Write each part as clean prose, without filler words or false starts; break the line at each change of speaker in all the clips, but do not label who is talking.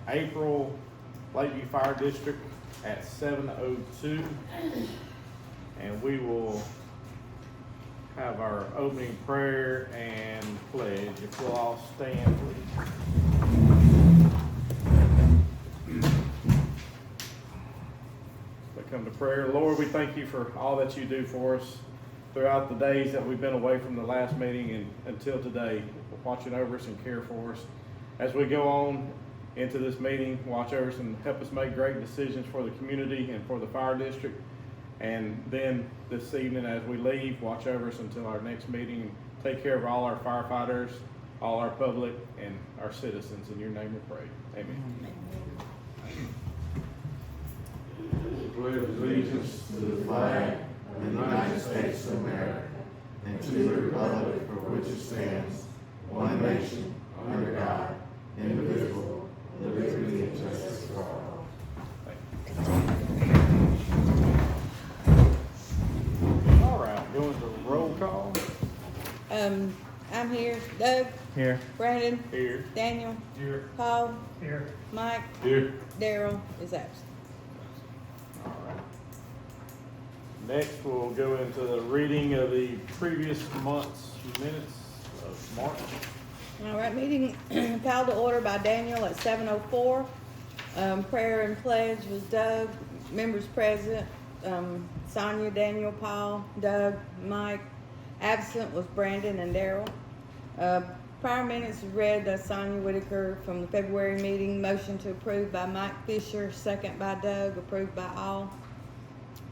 April Lakeview Fire District at 7:02. And we will have our opening prayer and pledge. If we'll all stand, please. We come to prayer. Lord, we thank you for all that you do for us throughout the days that we've been away from the last meeting and until today, watching over us and care for us. As we go on into this meeting, watch over us and help us make great decisions for the community and for the fire district. And then this evening as we leave, watch over us until our next meeting. Take care of all our firefighters, all our public, and our citizens. In your name we pray. Amen.
Pledge allegiance to the flag of the United States of America and to the republic for which it stands, one nation, under God, indivisible, with liberty and justice for all.
All right, going to roll call.
I'm here. Doug,
Here.
Brandon,
Here.
Daniel,
Here.
Paul,
Here.
Mike,
Here.
Daryl is absent.
All right. Next, we'll go into the reading of the previous month's minutes of March.
All right, meeting called to order by Daniel at 7:04. Prayer and pledge was Doug, members present, Sonia, Daniel, Paul, Doug, Mike. Absent was Brandon and Daryl. Prior minutes read by Sonia Whitaker from the February meeting. Motion to approve by Mike Fisher, second by Doug, approved by all.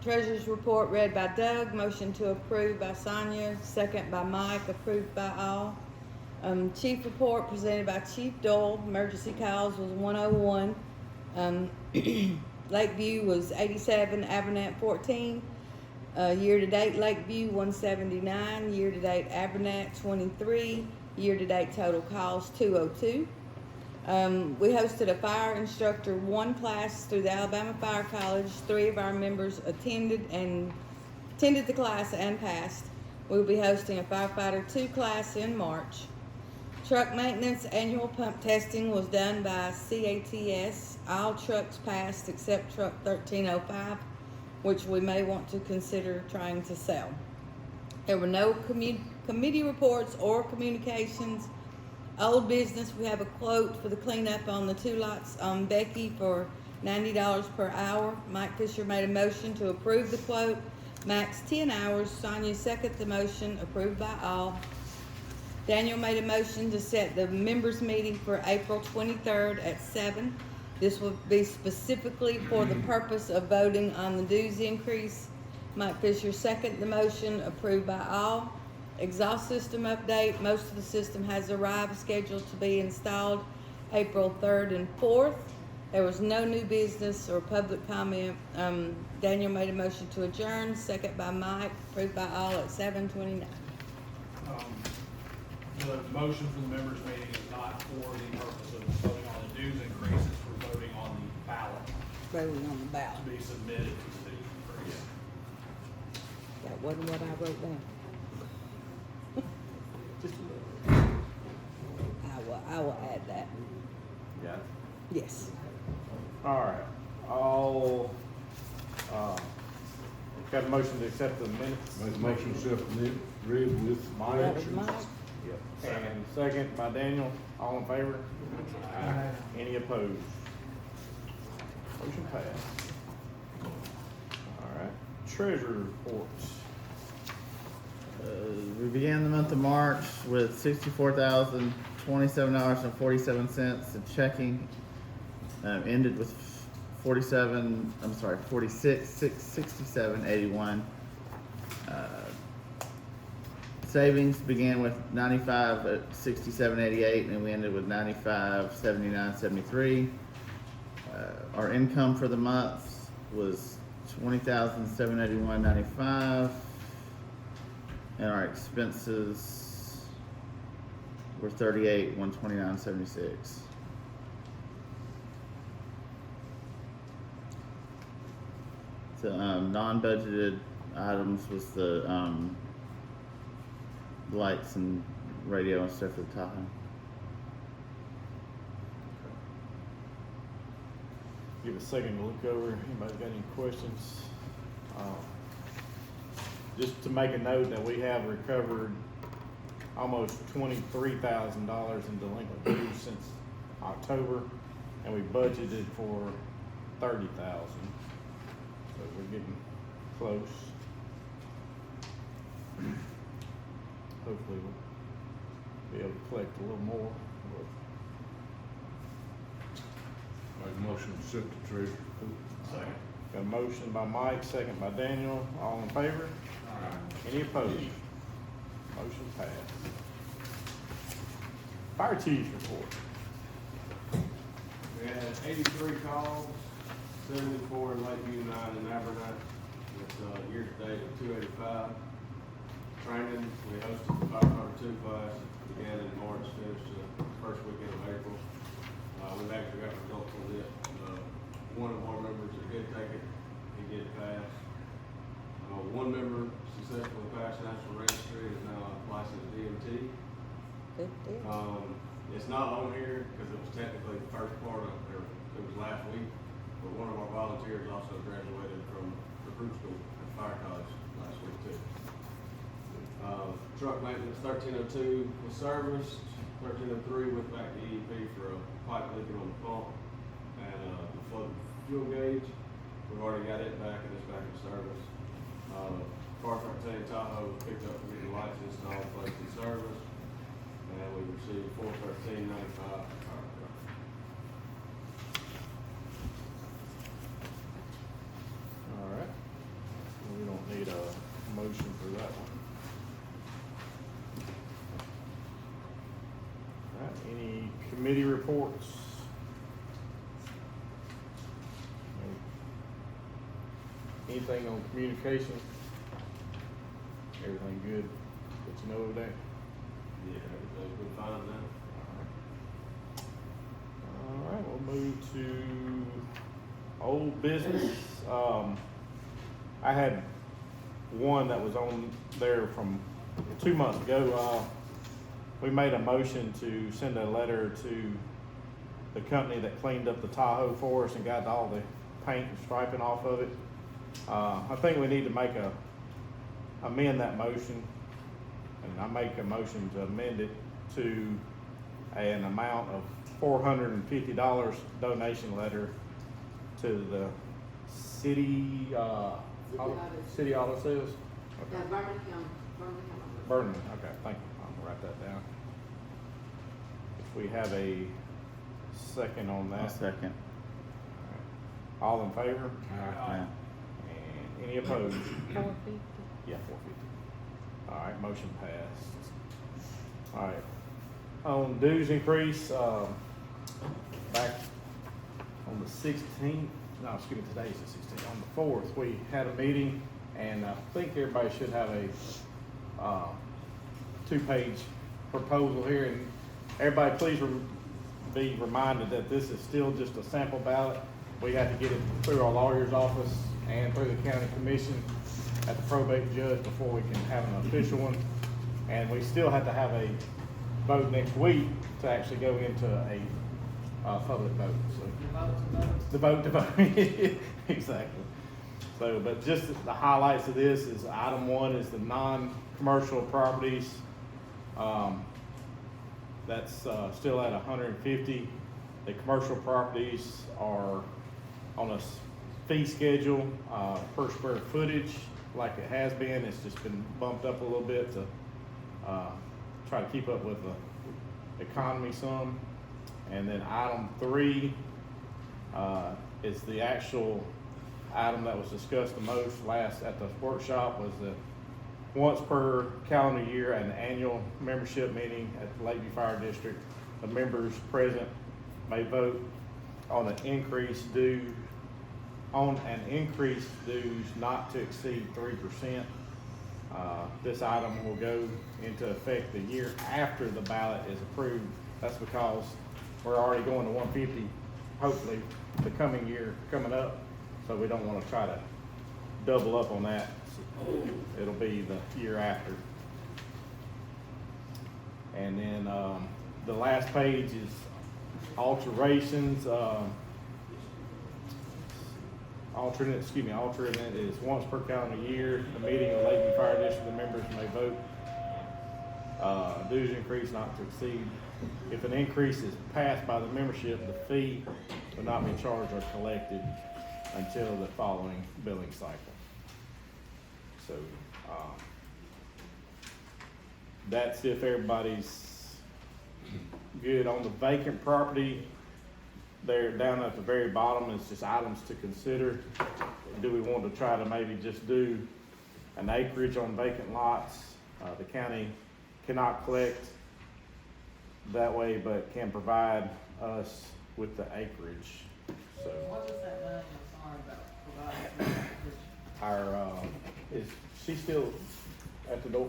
Treasurer's report read by Doug. Motion to approve by Sonia, second by Mike, approved by all. Chief report presented by Chief Doyle. Emergency calls was 101. Lakeview was 87, Abernathy 14. Year-to-date Lakeview 179, year-to-date Abernathy 23, year-to-date total calls 202. We hosted a fire instructor 1 class through the Alabama Fire College. 3 of our members attended the class and passed. We'll be hosting a firefighter 2 class in March. Truck maintenance annual pump testing was done by CATS. All trucks passed except truck 1305, which we may want to consider trying to sell. There were no committee reports or communications. Old business, we have a quote for the cleanup on the 2 lots on Becky for $90 per hour. Mike Fisher made a motion to approve the quote. Max 10 hours. Sonia seconded the motion, approved by all. Daniel made a motion to set the members meeting for April 23rd at 7. This will be specifically for the purpose of voting on the dues increase. Mike Fisher seconded the motion, approved by all. Exhaust system update. Most of the system has arrived, scheduled to be installed April 3rd and 4th. There was no new business or public comment. Daniel made a motion to adjourn, second by Mike, approved by all at 7:29.
The motion for the members meeting is not for the purpose of voting on the dues increases, we're voting on the ballot
Voting on the ballot.
to be submitted to the city increase.
That wasn't what I wrote down.
Just a little.
I will add that.
Yeah.
Yes.
All right. All, got a motion to accept the minutes?
Make a motion to accept the minute, read with my
That was
actions.
Mike.
Yep. And second by Daniel. All in favor?
Aye.
Any opposed? Motion passed. All right. Treasurer reports.
We began the month of March with $64,027.47 in checking. Ended with 46,667.81. Savings began with 95 at 67.88, and we ended with 95.79.73. Our income for the month was 20,781.95. And our expenses were 38,129.76. The non-budgeted items was the lights and radio and stuff at the time.
give a second to look over. Anybody got any questions? Just to make a note that we have recovered almost $23,000 in delinquent dues since October, and we budgeted for 30,000. So we're getting close. Hopefully we'll be able to collect a little more.
Make a motion to set the treasurer.
Second. Got a motion by Mike, second by Daniel. All in favor? Any opposed? Motion passed. Fire chief's report.
We had 83 calls, 74 in Lakeview, 9 in Abernathy. It's year-to-date of 285. Training, we hosted the firefighter 2 class, began in March, finished the first weekend of April. We've actually got results on this. One of our members that did take it, he did pass. One member successfully passed National Registry, is now licensed DMT.
Good deal.
It's not on here because it was technically the first part of, it was last week, but one of our volunteers also graduated from recruit school at Fire College last week too. Truck maintenance 1302 was serviced, 1303 went back to EEP for a pipe leaking on the pump and the flood fuel gauge. We've already got it back and it's back in service. Fire truck tank Tahoe was picked up to get the lights installed, placed in service. And we received $413.95 for fire truck.
All right. We don't need a motion for that one. All right, any committee reports? Anything on communication? Everything good? Good to know over there?
Yeah, everything's been fine now.
All right, we'll move to old business. I had one that was on there from 2 months ago. We made a motion to send a letter to the company that cleaned up the Tahoe for us and got all the paint and striping off of it. I think we need to amend that motion. And I make a motion to amend it to an amount of $450 donation letter to the city, city auto sales? Okay. Vernon, okay, thank you, I'll write that down. If we have a second on that.
I'll second.
All in favor?
Aye.
And any opposed?
450.
Yeah, 450. All right, motion passed. All right, on dues increase, back on the 16th, no, excuse me, today's the 16th, on the 4th, we had a meeting, and I think everybody should have a, 2-page proposal here, and everybody please be reminded that this is still just a sample ballot. We have to get it through our lawyer's office and through the county commission at the probate judge before we can have an official one. And we still have to have a vote next week to actually go into a public vote, so. The vote to vote, exactly. So, but just the highlights of this is item 1 is the non-commercial properties. That's still at 150. The commercial properties are on a fee schedule per square footage like it has been. It's just been bumped up a little bit to try to keep up with the economy some. And then item 3 is the actual item that was discussed the most last at the workshop, was that once per calendar year at an annual membership meeting at the Lakeview Fire District, the members present may vote on an increased dues not to exceed 3%. This item will go into effect the year after the ballot is approved. That's because we're already going to 150, hopefully, the coming year coming up. So we don't want to try to double up on that. It'll be the year after. And then the last page is alterations. alternate is once per calendar year, a meeting of Lakeview Fire District, the members may vote. Dues increase not to exceed. If an increase is passed by the membership, the fee will not be charged or collected until the following billing cycle. So, that's if everybody's good. On the vacant property, they're down at the very bottom, it's just items to consider. Do we want to try to maybe just do an acreage on vacant lots? The county cannot collect that way, but can provide us with the acreage. So
What was that money, I'm sorry, about providing?
our, is she still at the door?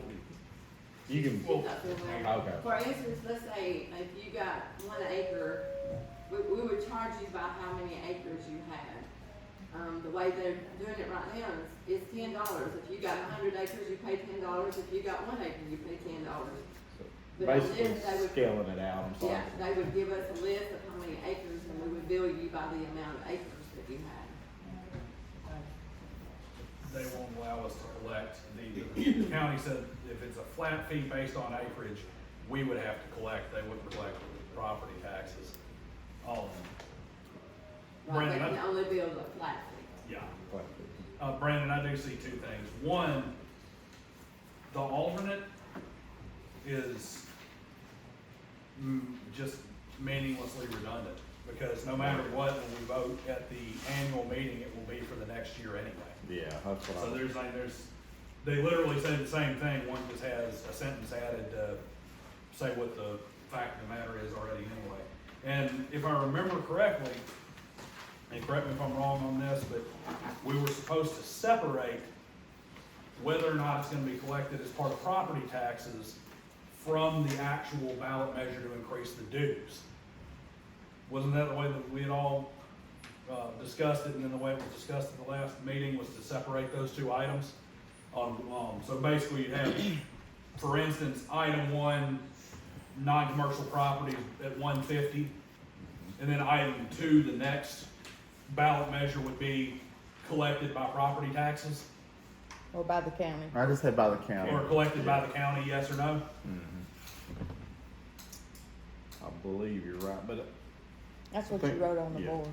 You can,
Well,
okay.
For instance, let's say if you got 1 acre, we would charge you by how many acres you had. The way they're doing it right now is $10. If you got 100 acres, you pay $10. If you got 1 acre, you pay $10. But on
Basically
this, they would,
scaling it out, I'm sorry.
yeah, they would give us a list of how many acres, and we would bill you by the amount of acres that you had.
They won't allow us to collect, the county said if it's a flat fee based on acreage, we would have to collect, they wouldn't collect property taxes, all of them.
Right, they
Brandon,
can only bill the flat fee.
yeah, Brandon, I do see two things. One, the alternate is just meaninglessly redundant, because no matter what, when we vote at the annual meeting, it will be for the next year anyway.
Yeah, that's what
So
I'm.
they literally say the same thing, one just has a sentence added to say what the fact of the matter is already anyway. And if I remember correctly, and correct me if I'm wrong on this, but we were supposed to separate whether or not it's gonna be collected as part of property taxes from the actual ballot measure to increase the dues. Wasn't that the way that we had all discussed it, and then the way it was discussed at the last meeting was to separate those two items? So basically you'd have, for instance, item 1, non-commercial properties at 150, and then item 2, the next ballot measure would be collected by property taxes,
Or by the county.
I just said by the county.
or collected by the county, yes or no?
I believe you're right, but
That's what you wrote on the
Yeah.
board.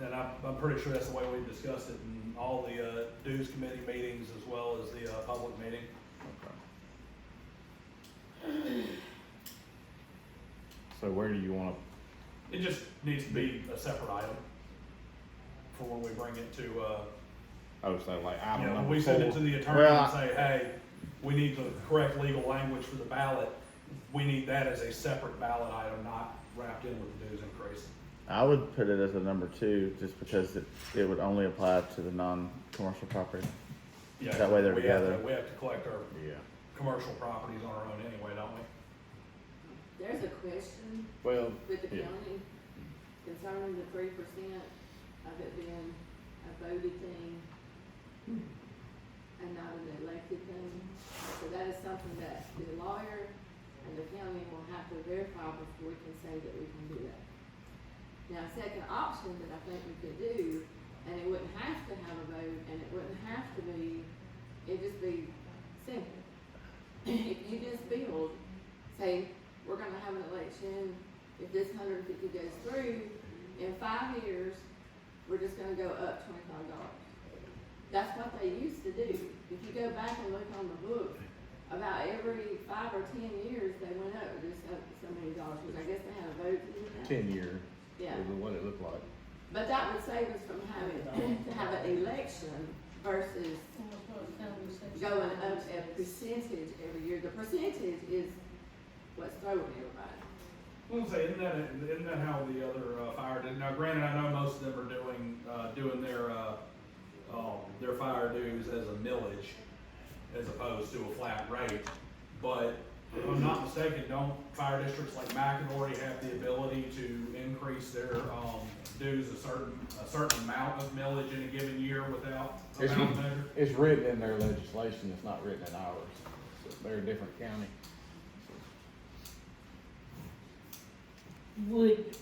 And I'm pretty sure that's the way we discussed it in all the dues committee meetings as well as the public meeting.
so where do you wanna,
It just needs to be a separate item for when we bring it to,
so like
you
item
know, when
number
we send it to
4?
the attorney
Well,
and say, hey, we need the correct legal language for the ballot, we need that as a separate ballot item, not wrapped in with the dues increase.
I would put it as a number 2, just because it would only apply to the non-commercial property.
Yeah,
That way they're
we have to-
together.
We have to collect our
Yeah,
commercial properties on our own anyway, don't we?
There's a question
well,
with the
yeah.
county concerning the 3% of it being a voted thing and not an elected thing. So that is something that the lawyer and the county will have to verify before we can say that we can do that. Now, a second option that I think we could do, and it wouldn't have to have a vote, and it wouldn't have to be, it'd just be simple. If you just build, say, we're gonna have an election, if this 150 goes through, in 5 years, we're just gonna go up $25. That's what they used to do. If you go back and look on the book, about every 5 or 10 years, they went up just up so many dollars, which I guess they had a vote to do that.
10-year
Yeah,
is what it looked like.
but that would save us from having to have an election versus going up a percentage every year. The percentage is what's throwing everybody.
I was gonna say, isn't that how the other fire did? Now, granted, I know most of them are doing their fire dues as a millage as opposed to a flat rate. But if I'm not mistaken, don't fire districts like McEnroe have the ability to increase their dues a certain amount of millage in a given year without a
It's-
ballot measure?
It's written in their legislation, it's not written in ours. So they're a different county.
Would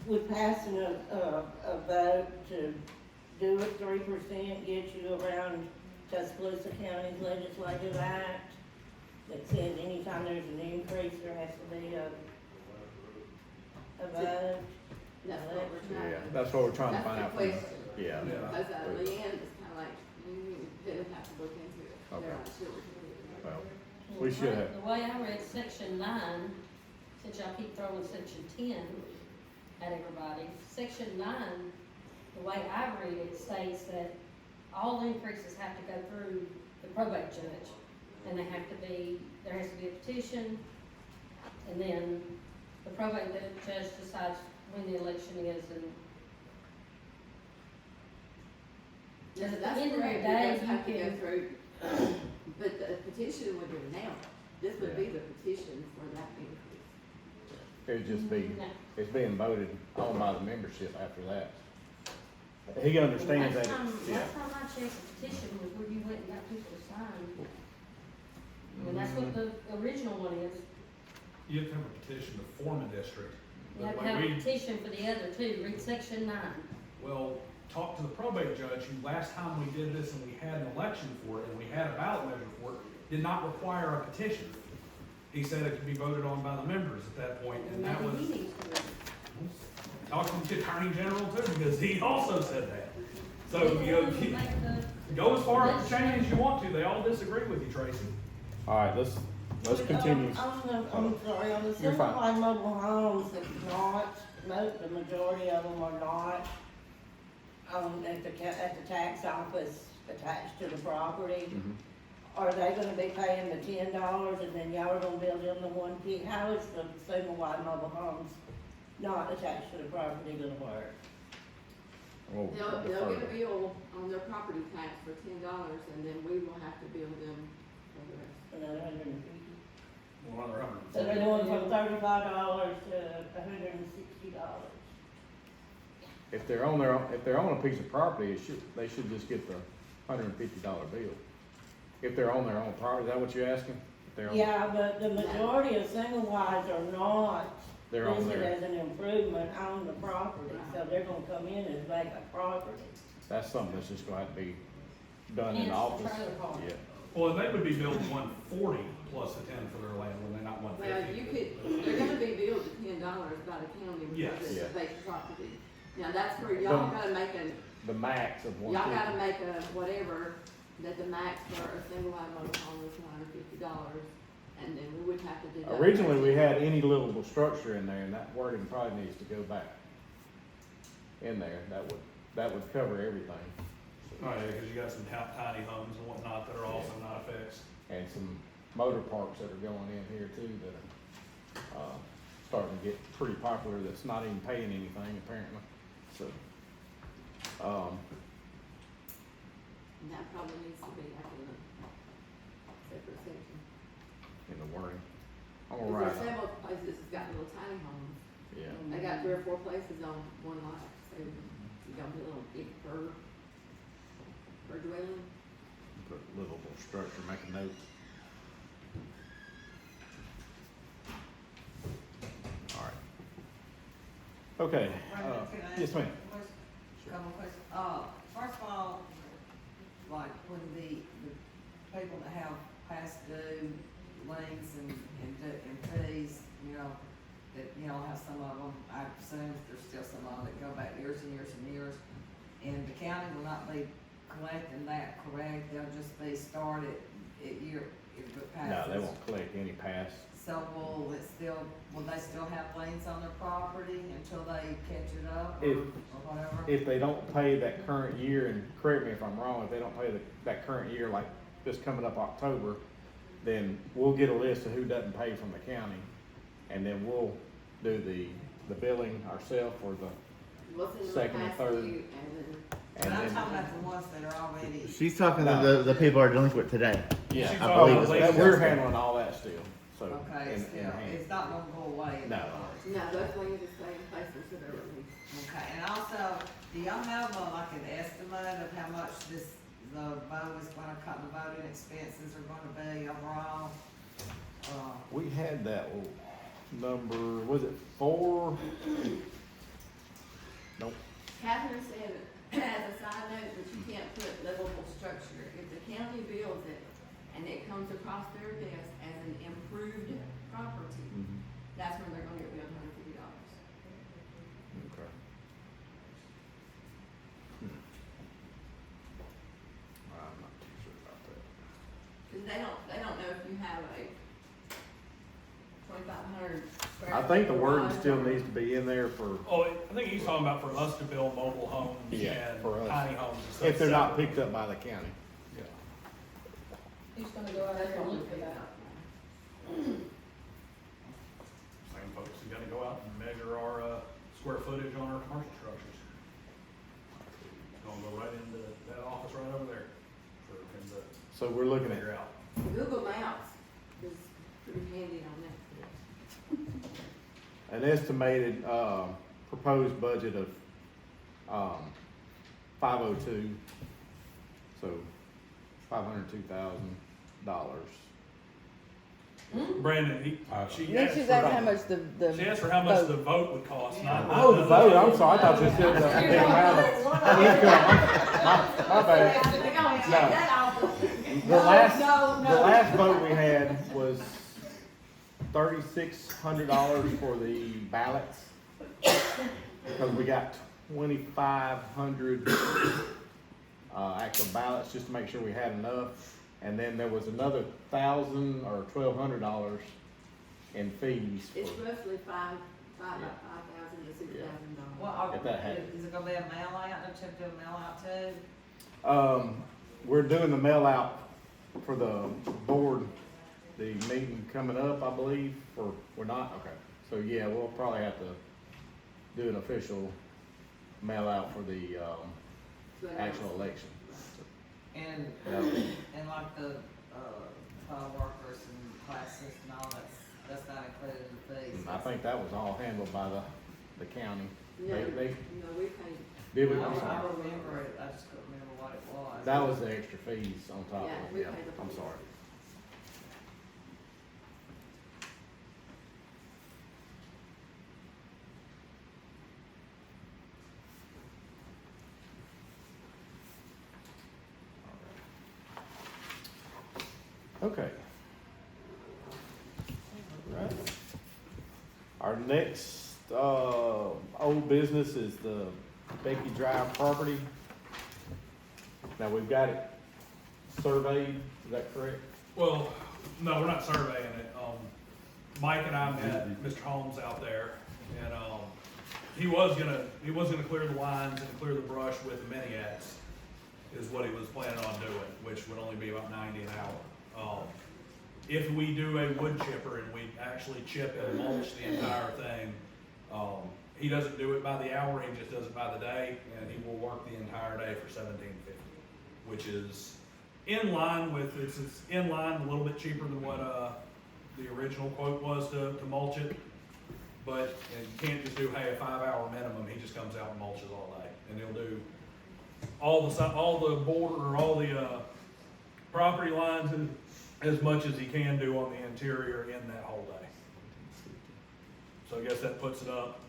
with passing a vote to do a 3% gets you around Tuscaloosa County's legislative act that says anytime there's an increase, there has to be a vote.
That's what we're trying
Yeah,
to.
that's what we're trying to
That's
find
the
out from,
question.
yeah.
Because Leanne is kinda like, they'll have to look into it.
Okay.
They're not sure what to do.
Well, we should have,
The way I read section 9, since y'all keep throwing section 10 at everybody, section 9, the way I read it states that all increases have to go through the probate judge. And they have to be, there has to be a petition, and then the probate judge decides when the election is, and
Yeah,
At
that's
the end of the
correct,
day,
it does have to
you
go
can-
through, but the petition would be now, this would be the petition for that increase.
it'd just be,
No.
it's being voted on by the membership after that. He understands that,
Last time
yeah.
I checked, the petition was where you went and got people to sign. And that's what the original one is.
You have to have a petition to form a district.
You have to
But
have
like
a petition for the other two, read section 9.
Well, talk to the probate judge, who last time we did this and we had an election for it and we had a ballot measure for it, did not require a petition. He said it could be voted on by the members at that point, and that was,
Maybe he needs to read it.
talk to the attorney general too, because he also said that. So,
He's the
you know,
one who made the-
go as far up the chain as you want to, they all disagree with you, Tracy.
All right, let's continue.
I'm sorry, on the
You're
single
fine.
wide mobile homes, it's not, the majority of them are not, at the tax office attached to the property.
Mhm.
Are they gonna be paying the $10 and then y'all are gonna bill them the 1 How is the single wide mobile homes not attached to the property gonna work?
We'll
They'll
defer
get a
to-
bill on their property tax for $10, and then we will have to bill them for the rest.
Another 150?
Well, another
So they're going from $35 to $160.
If they're on a piece of property, they should just get the $150 bill. If they're on their own property, is that what you're asking? If they're on-
Yeah, but the majority of single wides are not
They're on
listed
there.
as an improvement on the property, so they're gonna come in as vacant property.
That's something that's just gonna have to be done
And
in
it's the
office.
trailer park.
Yeah.
Well, and they would be billed 140 plus a 10 for their land, when they're not
Well,
150.
you could, they're gonna be billed at $10 by the county
Yes.
because it's
Yeah.
a vacant property. Now, that's where y'all
But-
gotta make a,
The max of
y'all
150.
gotta make a whatever, that the max for a single wide mobile home is $150, and then we would have to deduct.
Originally, we had any livable structure in there, and that wording probably needs to go back in there. That would cover everything.
Oh, yeah, because you got some tiny homes and whatnot that are also not affixed.
And some motor parks that are going in here too that are, starting to get pretty popular, that's not even paying anything apparently, so.
And that probably needs to be like in a separate section.
In the wording. I'm gonna
Because
write,
there's several places that's got little tiny homes.
yeah,
They got 3 or 4 places on one lot, so you got a little big per dwelling.
put livable structure, make a note. All right. Okay,
Brenda, can I
yes
ask
ma'am.
a question? Couple of questions. First of all, like when the people that have past due liens and fees, you know, that, you know, have some of them, I assume there's still some of them that go back years and years and years. And the county will not be collecting that, correct? They'll just be started at year, if it passes.
No, they won't collect any past.
So will they still have liens on their property until they catch it up or
If-
whatever?
If they don't pay that current year, and correct me if I'm wrong, if they don't pay that current year, like this coming up October, then we'll get a list of who doesn't pay from the county, and then we'll do the billing ourselves for the,
What's in the
Second and
past
third.
due, and
But
and
I'm talking
then,
about the ones that are already,
She's talking
No.
to the people who are delinquent today.
yeah,
She's
I
all
believe
the
it's-
that, we're handling all that still, so,
okay,
in
still,
hand.
it's not gonna go away.
No.
then, no, those liens will stay in place until they're released.
Okay, and also, do y'all have like an estimate of how much the vote is gonna cut, the voting expenses are gonna be overall?
We had that number, was it 4?
Catherine said, as a side note, that you can't put livable structure. If the county builds it and it comes across their desk as an improved property, that's when they're gonna get billed $150.
Okay. I'm not too sure about that.
Cause they don't know if you have a 2,500 square.
I think the
foot
wording
garage
still
or-
needs to be in there for,
Oh, I think he's talking about for us to build mobile homes
Yeah,
and
for us.
tiny homes and stuff.
if they're not
separate.
picked up by the county.
Yeah.
Who's gonna go out there and look for that?
Same folks who gotta go out and measure our, square footage on our commercial structures. Gonna go right into that office right over there for him to
So we're looking at,
figure out.
Google Maps is pretty handy on that.
an estimated, proposed budget of, 502, so $502,000.
Brandon, she
Nick
asked
just
for,
asked how much the.
she asked for how much
vote.
the vote would cost, not.
Oh, the vote, I'm sorry, I thought you said the amount of income. My bad.
They're gonna take
No.
that off.
The last,
No, no.
the last vote we had was $3,600 for the ballots. Because we got 2,500, actual ballots, just to make sure we had enough. And then there was another $1,000 or $1,200 in fees
It's
for,
roughly $5,000
Yeah.
to $6,000.
Well,
If that happens.
is it gonna be a mail out, don't you have to do a mail out too?
we're doing the mail out for the board, the meeting coming up, I believe, or we're not, okay. So yeah, we'll probably have to do an official mail out for the, actual election.
And,
That'll-
and like the, workers and classes and all that's not included in the fees.
I think that was all handled by the county.
No,
They,
no, we paid.
did we?
I remember it, I just couldn't remember what it was.
That was the extra fees on top
Yeah,
of
we
it, yeah,
paid the
I'm
fees.
sorry. Okay. Right. Our next, old business is the Becky Drive property. Now, we've got it surveyed, is that correct?
Well, no, we're not surveying it. Mike and I met Mr. Holmes out there, and, he was gonna clear the lines and clear the brush with the mini X, is what he was planning on doing, which would only be about 90 an hour. If we do a wood chipper and we actually chip and mulch the entire thing, he doesn't do it by the hour, he just does it by the day, and he will work the entire day for $17.50, which is in line with, it's in line, a little bit cheaper than what, the original quote was to mulch it. But you can't just do, hey, a 5-hour minimum, he just comes out and mulches all day, and he'll do all the border, or all the, property lines and as much as he can do on the interior in that whole day. So I guess that puts it up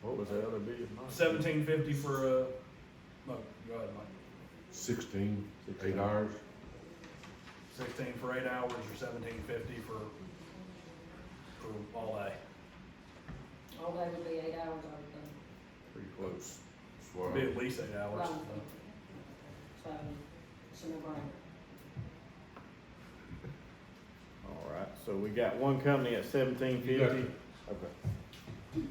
What was the other bid?
$17.50 for a, no, go ahead, Mike.
16, 8 hours.
16 for 8 hours, or $17.50 for all day.
All day would be 8 hours, I would think.
Pretty close.
It'd be at least 8 hours.
Right. So, it's a no-brainer.
All right, so we got one company at $17.50.
You got
Okay.
it.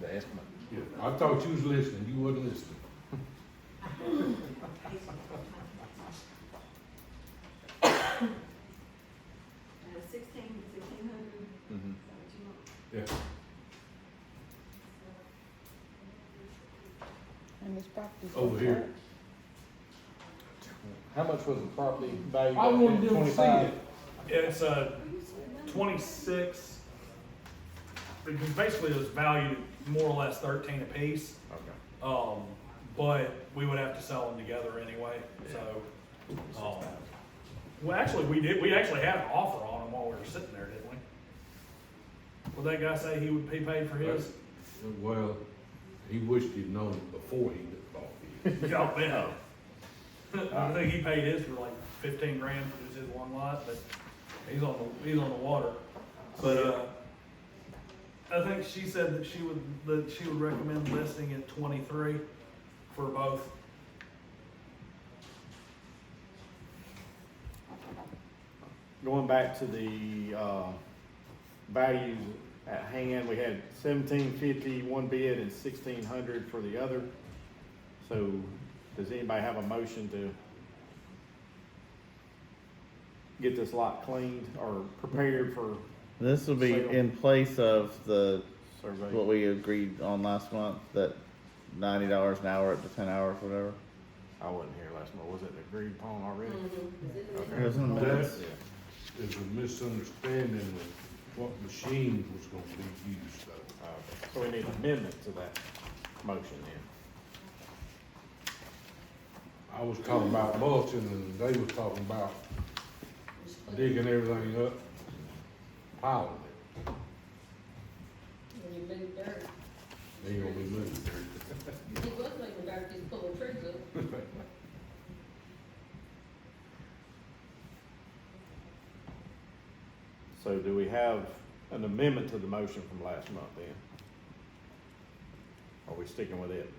The estimate.
Yeah, I thought you was listening, you wasn't listening.
$1,600.
Mhm.
Yeah.
And this property's.
Over here.
How much was the property value?
I wanted them to see
25?
it.
It's 26, because basically it was valued at more or less 13 apiece.
Okay.
But we would have to sell them together anyway, so. Well, actually, we actually had an offer on them while we were sitting there, didn't we? Would that guy say he paid for his?
Well,
He wished he'd known it before he bought his.
Y'all bet. I think he paid his for like 15 grand for just his one lot, but he's on the water. But, I think she said that she would recommend listing at 23 for both.
Going back to the, values at hand, we had 1750 one bid and 1600 for the other. So, does anybody have a motion to get this lot cleaned or prepared for
This will be
Sale.
in place of the,
survey?
what we agreed on last month, that $90 an hour up to 10 hours, whatever.
I wasn't here last month. Was it agreed upon already?
It was in the minutes.
Yeah.
There's a misunderstanding of what machine was gonna be used though.
So we need an amendment to that motion then.
I was talking about mulching and they was talking about digging everything up, piling it.
When you move dirt,
Ain't gonna be moving
he was moving dirt, he's pulling trees up.
So do we have an amendment to the motion from last month then? Are we sticking with it?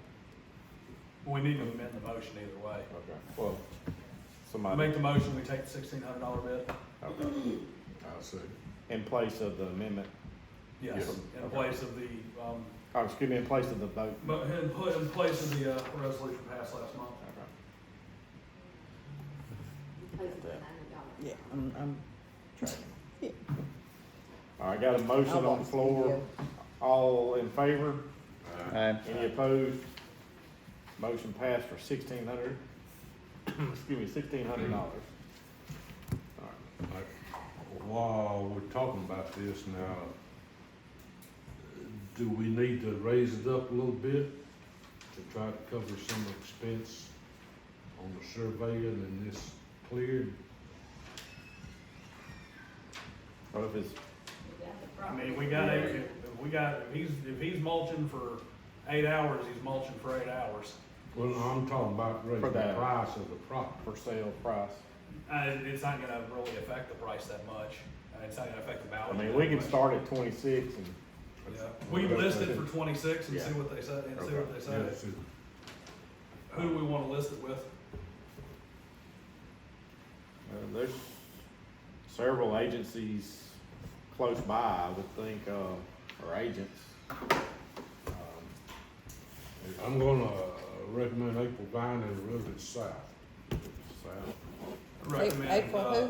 We need to amend the motion either way.
Okay, well,
I
somebody,
make the motion, we take the $1,600 bid.
okay,
I'll say.
in place of the amendment,
Yes,
Yes.
in
Okay.
place of the,
oh, excuse me, in place of the vote.
in place of the, resolution passed last month.
Okay.
Yeah, I'm trying. Yeah.
All right, got a motion on the floor. All in favor?
Aye.
Any opposed? Motion passed for $1,600. Excuse me, $1,600.
While we're talking about this now, do we need to raise it up a little bit to try to cover some expense on the surveying and this cleared?
What if it's,
You got the
I
property.
mean, if he's mulching for 8 hours, he's mulching for 8 hours.
Well, I'm talking about raising
For
the
that.
price of the property.
for sale price?
It's not gonna really affect the price that much, it's not gonna affect the
I
value.
mean,
that
we can
much.
start at 26 and,
Yeah, we can list it for 26 and
Yeah.
see what they say, and see what they say.
Yes,
Who do we wanna list it with?
there's several agencies close by, I would think, or agents.
I'm gonna recommend April Vine and Rosette South.
So,
Recommend,
April who?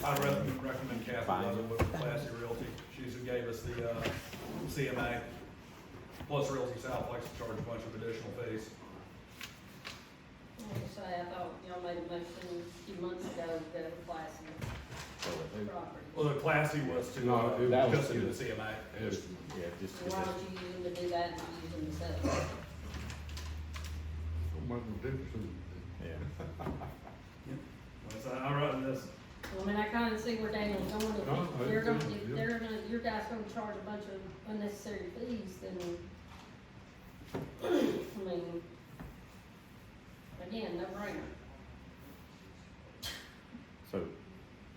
I'd recommend Kathy
Fine.
Leather with Classy Realty. She's who gave us the, CMA. Plus Realty South likes to charge a bunch of additional fees.
Like I say, I thought y'all made a motion a few months ago to go to Classy property.
Well, the Classy was to,
No, it
was
just to
to-
the CMA.
Yes.
yeah, just,
So why don't you use them to do that and not use them to sell?
Don't make no difference.
yeah.
So I wrote this,
Well, I mean, I kinda see where Daniel's going,
No,
if you're gonna,
yeah.
if they're gonna, your guy's gonna charge a bunch of unnecessary fees, then, I mean, again, no brainer.
So,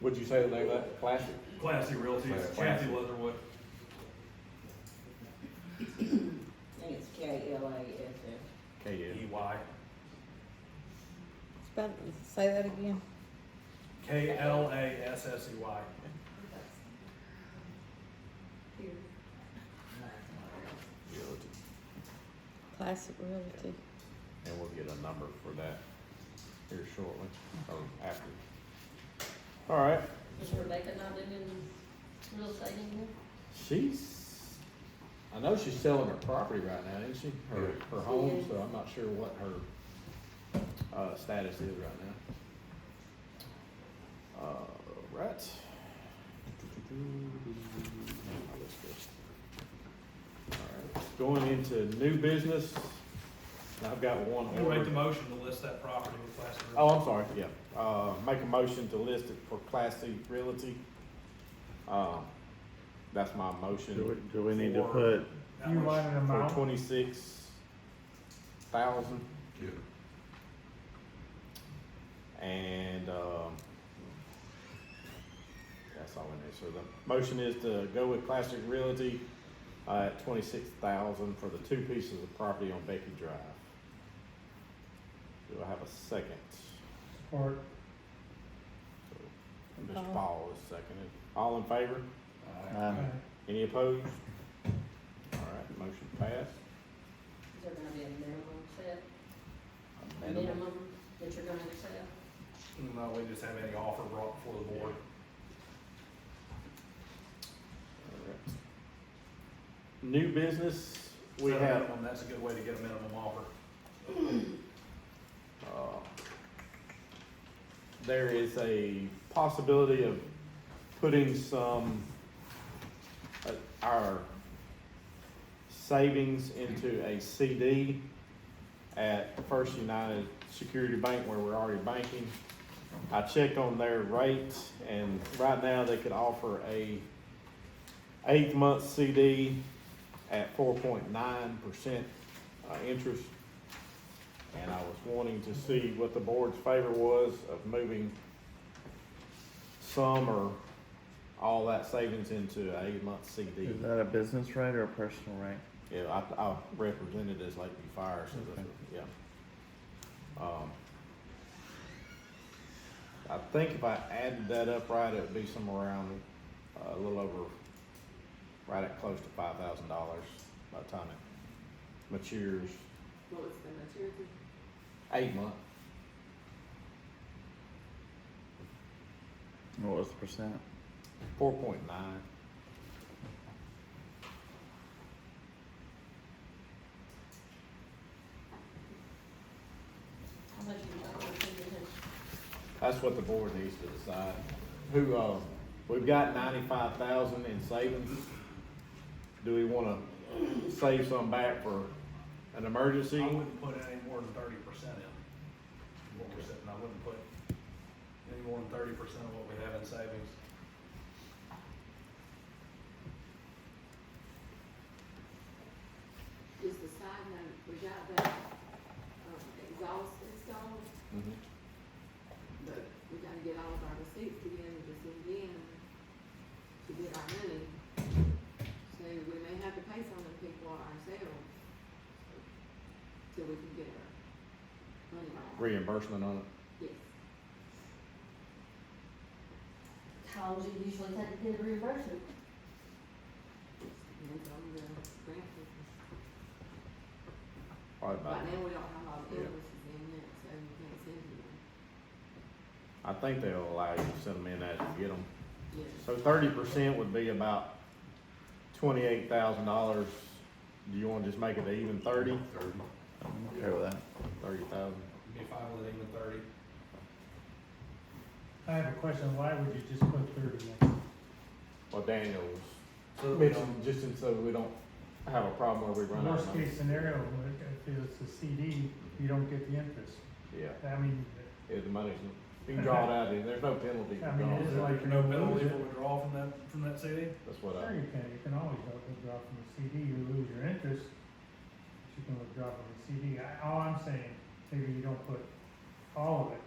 what'd you say the name of that, Classic?
Classy Realty, it's
Classy.
Kathy Leatherwood.
I think it's KLASS.
KN.
EY.
Spell, say that again.
KLASSEY.
Here.
Realty.
Classic Realty.
And we'll get a number for that here shortly, or after. All right,
Is Rebecca not doing real estate anymore?
I know she's selling her property right now, isn't she? Her home, so I'm not sure what her, status is right now. Right. All right, going into new business, I've got one
We'll make
order.
the motion to list that property with Classy Realty.
Oh, I'm sorry, yeah. Make a motion to list it for Class C Realty. That's my motion.
Do we need to
For-
put,
For 26, thousand.
Yeah.
And, that's all I need. So the motion is to go with Classic Realty, at 26,000 for the 2 pieces of property on Becky Drive. Do I have a second?
Support.
So, Mr. Paul is seconded. All in favor? Any opposed? All right, motion passed.
Is there gonna be a minimum set, a
Minimum.
minimum that you're gonna accept?
No, we just have any offer brought before the board.
All right. New business, we
Set a
have,
minimum, that's a good way to get a minimum offer.
there is a possibility of putting some, our savings into a CD at First United Security Bank where we're already banking. I checked on their rates and right now they could offer a 8-month CD at 4.9% interest. And I was wanting to see what the board's favor was of moving some or all that savings into an 8-month CD.
Is that a business rate or a personal rate?
Yeah, I represented as Lakeview Fire, so that's, yeah. I think if I added that up right, it would be somewhere around, a little over, right at close to $5,000 by the time it matures.
What was the maturity?
8 months.
What was the percent?
4.9.
How much you got on the figure?
That's what the board needs to decide. We've got 95,000 in savings. Do we wanna save some back for an emergency?
I wouldn't put any more than 30% in. What we're sitting, I wouldn't put any more than 30% of what we have in savings.
Just a side note, we got that, exhaust installed,
Mhm.
but we gotta get all of our receipts together to send in to get our money. So we may have to pay some of the people ourselves till we can get our money back.
Reimbursement on it.
Yes.
How long does it usually take to get a reimbursement?
Depends on the grant business.
Probably about,
Right now, we don't have all the
Yeah.
invoices in yet, so we can't send them.
I think they'll allow you to send them in as you get them.
Yes.
So 30% would be about $28,000. Do you wanna just make it an even 30?
I'm okay with that.
30,000?
Be fine with even 30.
I have a question, why would you just put 30 in?
Well, Daniel's
So that we
mentioned just so we don't have a problem where we run out
Worst
of money.
case scenario, if it's a CD, you don't get the interest.
Yeah,
I mean,
yeah, the money's, you can draw it out, and there's no penalty. for
I mean,
drawing
it is
it.
like
There's no penalty
lose
for
it.
withdrawal from that CD?
That's what
Sure
I,
you can always withdraw from the CD, you lose your interest, but you can withdraw from the CD. All I'm saying, maybe you don't put all of it,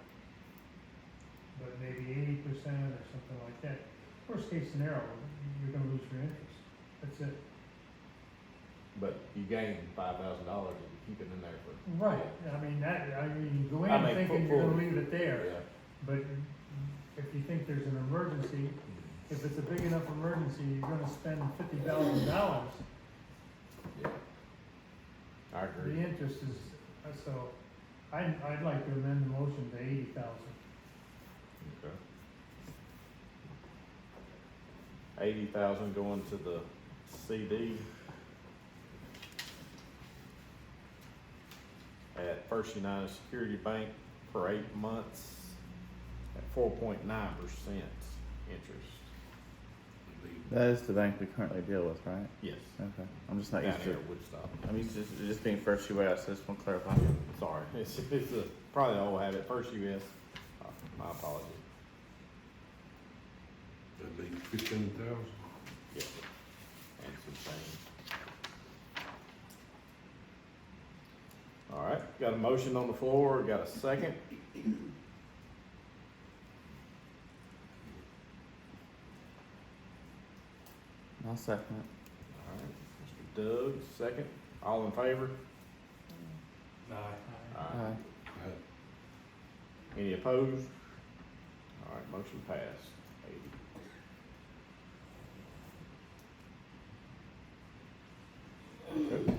but maybe 80% or something like that. Worst case scenario, you're gonna lose your interest, that's it.
but you gain $5,000 if you keep it in there for.
Right, you go in
I mean,
thinking you're gonna
for-
leave it there,
Yeah.
but if you think there's an emergency, if it's a big enough emergency, you're gonna spend $50,000.
Yeah. I
The
agree.
interest is, so, I'd like to amend the motion to 80,000.
Okay. 80,000 going to the CD. At First United Security Bank for 8 months at 4.9% interest.
That is the bank we currently deal with, right?
Yes.
Okay. I'm just not
Down
used
here
to,
at Woodstock.
I'm used to it just being First US, so I just want to clarify.
Sorry, it's probably the old habit, First US, my apologies.
That'd be 15,000.
Yeah. And some change. All right, got a motion on the floor, got a second?
I'll second it.
All right, Mr. Doug, second. All in favor?
Aye.
Aye.
Any opposed? All right, motion passed. 80. Okay.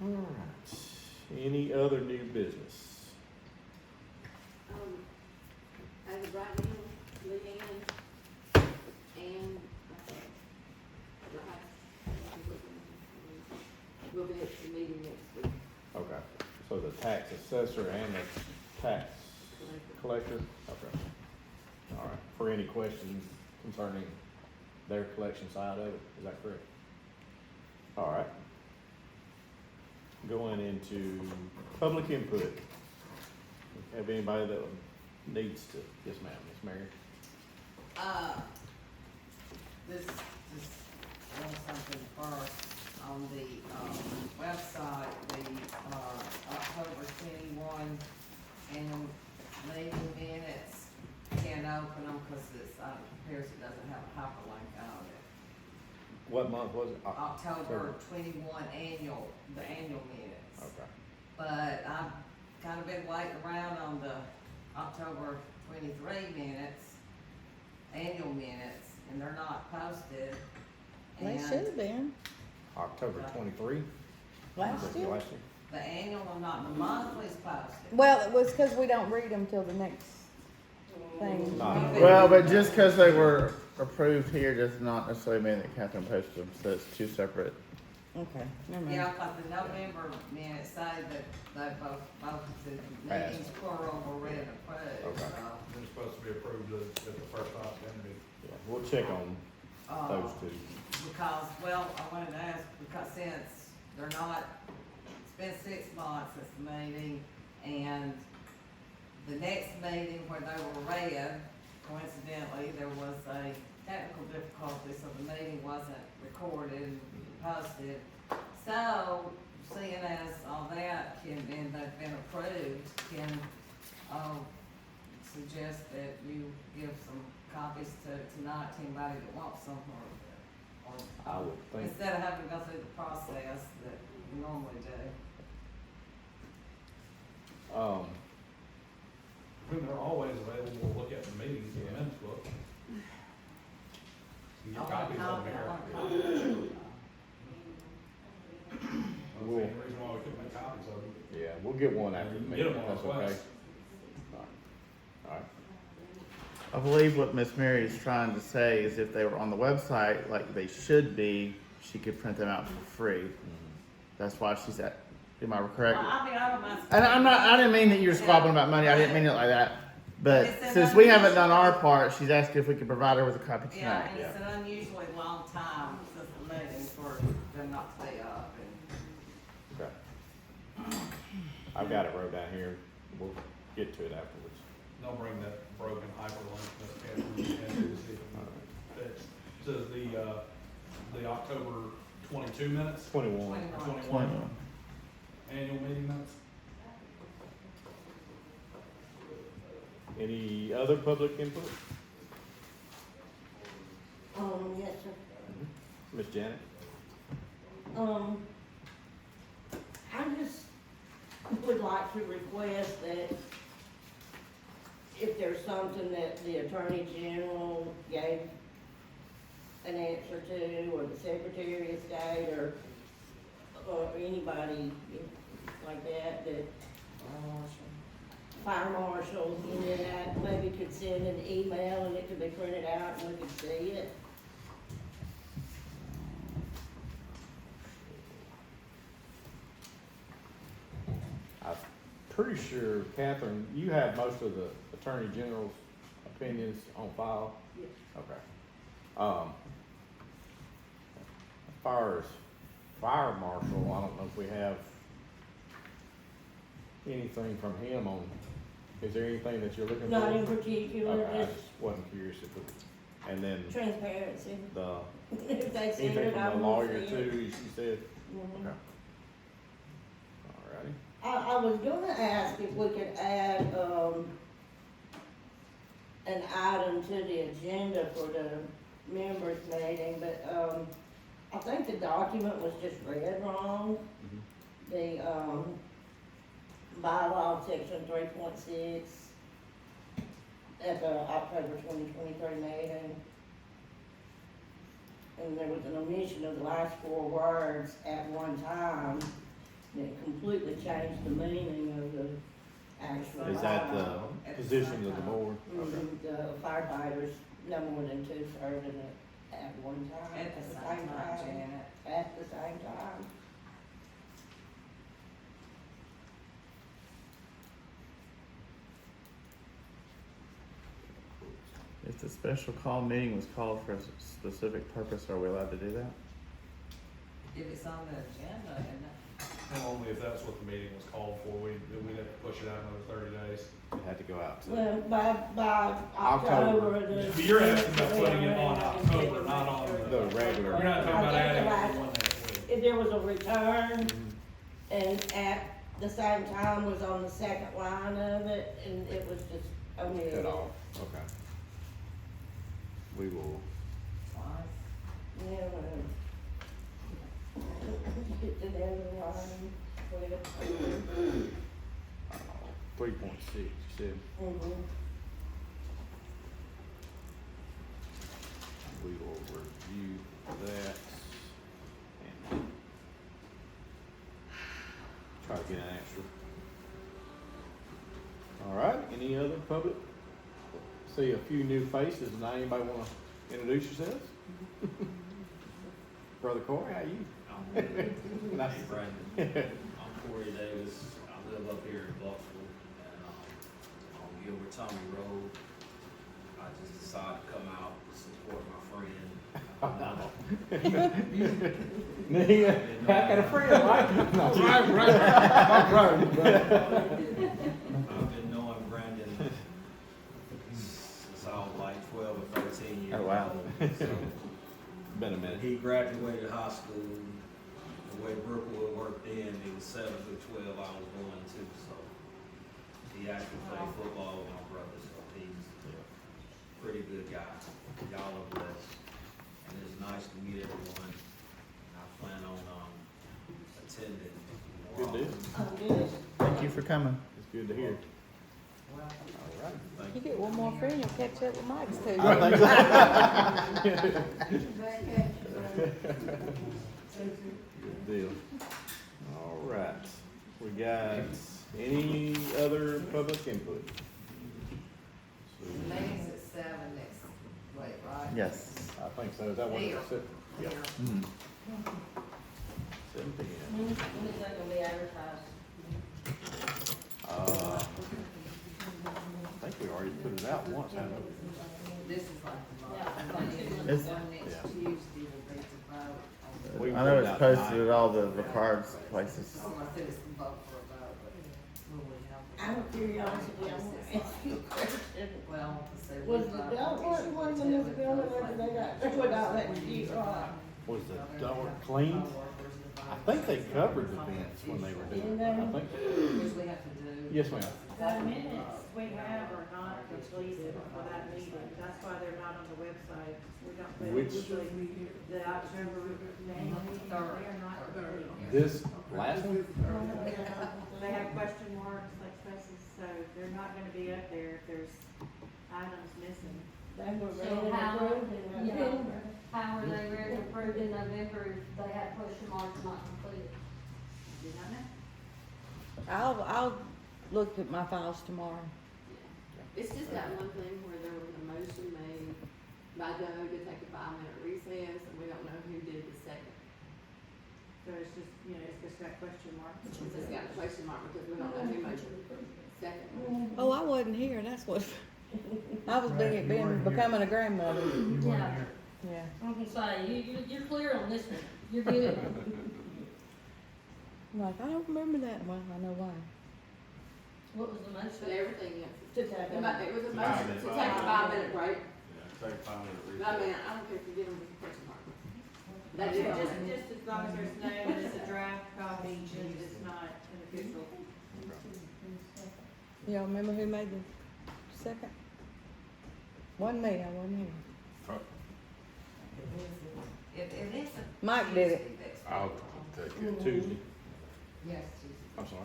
All right, any other new business?
As of right now, Leanne and, we'll be at the meeting next week.
Okay, so the tax assessor and the tax collector? Okay. All right, for any questions concerning their collection side of it, is that correct? All right. Going into public input. Have anybody that needs to, yes ma'am, Miss Mary?
This, just want something first, on the, website, the, October 21 annual meeting minutes, can't open them, cause it's, appears it doesn't have a hyperlink on it.
What month was it?
October 21 annual, the annual minutes.
Okay.
But I've kind of been waiting around on the October 23 minutes, annual minutes, and they're not posted.
They
And
should have been
October 23?
last year.
Last year?
the annual, or not, the monthly's posted.
Well, it was because we don't read them till the next thing.
Nah.
Well, but just because they were approved here does not necessarily mean that Catherine posted them, so it's two separate.
Okay, never
Yeah,
mind.
I thought the November minutes say that they both the
Passed.
meetings plural were read and approved,
Okay.
so.
They're supposed to be approved at the first opportunity.
Yeah, we'll check on those two.
Because, well, I wanted to ask, because since they're not, it's been 6 months since the meeting, and the next meeting where they were read, coincidentally, there was a technical difficulty, so the meeting wasn't recorded and posted. So, seeing as all that can, and they've been approved, can, suggest that you give some copies tonight to anybody that wants some, or
I would think,
instead of having to go through the process that we normally do.
They're always available to look at the meetings in the minutes book. You
I
get
want a
copies of
copy,
them
I
here.
want a copy.
I don't see any reason why we couldn't make copies of them.
yeah, we'll get one after the
You can
meeting,
get them on
that's okay.
request.
All right.
I believe what Miss Mary is trying to say is if they were on the website like they should be, she could print them out for free. That's why she's at, am I correct?
Well, I mean, I don't mind.
And I didn't mean that you were squabbling about money, I didn't mean it like that. But
It's an
since we haven't
unusual-
done our part, she's asking if we could provide her with a copy
Yeah,
tonight.
and it's an unusually long time since the meeting for them not to be up, and
Okay. I've got it wrote down here, we'll get to it afterwards.
Don't bring that broken hyperlink that Catherine had to see if it fixed. Says the October 22 minutes,
21.
21 annual meeting minutes.
Any other public input?
Yes, sir.
Miss Janet?
I just would like to request that if there's something that the Attorney General gave an answer to, or the Secretary of State, or anybody like that, that, Fire Marshal, and then that maybe could send an email and it could be printed out and we could see it.
I'm pretty sure, Catherine, you have most of the Attorney General's opinions on file?
Yes.
Okay. As far as Fire Marshal, I don't know if we have anything from him on, is there anything that you're looking for?
Not in particular,
Okay, I
just
just wasn't curious if it, and then
transparency.
the,
If they send
anything
it, I
from the
will
lawyer
see
too,
it.
you said?
Mhm.
Okay.
I was gonna ask if we could add, an item to the agenda for the members meeting, but, I think the document was just read wrong. The, bylaw section 3.6 at the October 2023 meeting. And there was an omission of the last 4 words "at one time," and it completely changed the meaning of the actual bylaw.
Is that the position of the board?
The firefighters, no more than 2 served in it at one time.
At the same time, Janet.
At the same time.
If the special call meeting was called for a specific purpose, are we allowed to do that?
If it's on the agenda, and
And only if that's what the meeting was called for, we'd have to push it out another 30 days.
It had to go out to.
Well, by
October.
October, the.
But you're asking about putting it on October, not on
The regular.
You're not talking about
I
adding
think
the one next week.
If there was a return, and at the same time was on the second line of it, and it was just omitted.
Cut off, okay. We will,
Yeah, well. Get to the other line, with.
3.6, you said, we will review that and try to get an answer. All right, any other public? See a few new faces, now anybody wanna introduce yourselves? Brother Corey, how you?
I'm
Nice.
Brandon. I'm Corey Davis. I live up here in Buckville and on Gilbert Tommy Road. I just decided to come out to support my friend.
I got a friend, right?
I've been knowing Brandon since I was like 12 or 13 years
Oh, wow.
old. So,
Been a minute.
he graduated high school. The way Brookwood worked in, it was 7 through 12 I was going to, so he actually played football with my brother, so he's a pretty good guy. Y'all are blessed. And it's nice to meet everyone. I plan on, attending. more
Good deal.
often.
Thank you for coming.
It's good to hear.
well,
All right.
Thank
You
you.
get one more friend, you'll catch up with Mike's too.
Good deal. All right. We got any other public input?
the meeting's at 7 next week, right?
Yes.
I think so. Is that what
Here.
it said? Yeah.
Mm.
7 p.m.
When is that gonna be advertised?
I think we already put it out once, haven't we?
This is like the
Yeah.
month.
It's-
One next
Yeah.
Tuesday will be to vote on.
We
I know
put it
it's
out
posted
tonight.
at all the required places.
I'm gonna say it's the vote for a vote, but will we have?
Out of curiosity, I want to ask you a question.
Well, let's see.
Was the dog one in this building, or did they got, with all that sheet rock?
Was the door cleaned? I think they covered the vents when they were doing it. I think.
Which we have to do.
Yes, ma'am.
The minutes we have are not completed for that meeting, that's why they're not on the website. We don't, they
Which-
usually, the October meeting, they are not complete.
This last one?
They have question marks, like spaces, so they're not gonna be up there if there's items missing.
They were
So
ready and
how-
approved in
yeah.
November.
How are they ready to approve in November if they had question marks not completed?
Do you not know?
I'll look at my files tomorrow.
It's just that one thing where there was a motion made by Doug to take a 5-minute recess, and we don't know who did the second.
So it's just, it's just got question marks.
It's just got a question mark because we don't know who made the second.
Oh, I wasn't here, that's what, I was
Right, you weren't here.
becoming a grandmother,
You weren't
Yeah.
here.
yeah.
I was gonna say, you're clear on this one, you're good.
I'm like, I don't remember that, well, I know why.
What was the
But
motion?
everything else.
To take
It
a-
was a motion to take a 5-minute break,
Yeah, take a 5-minute
but I
recess.
mean, I don't care if you give them the question mark. That is
Just,
all.
just as long as there's no, it's a draft copy, and it's not an official.
Y'all remember who made the second? Wasn't me, I wasn't here.
If it isn't.
Mike did it.
Tuesday, that's-
I'll take it Tuesday.
Yes, Tuesday.
I'm sorry.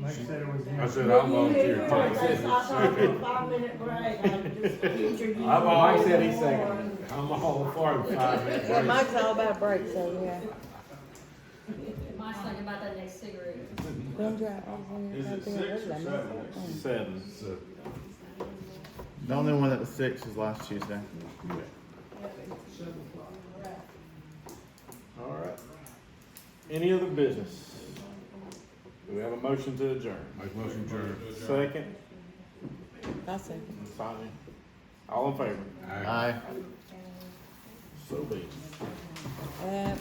Mike said it was.
I said I volunteer.
Mike said, I thought for a 5-minute break, I just picture you.
I'm all-
Mike said he seconded.
I'm all for the 5 minute
Yeah,
break.
Mike's all about breaks, so yeah.
Mike's thinking about that next cigarette.
Don't drive. I was in
Is
there
it
thinking,
6 or
"What did I miss
7?
that?"
7.
So,
The only one that was 6 was last Tuesday.
All right. Any other business? Do we have a motion to adjourn?
make motion adjourned.
Second,
I said.
Sonia. All in favor?
Aye.
So be it.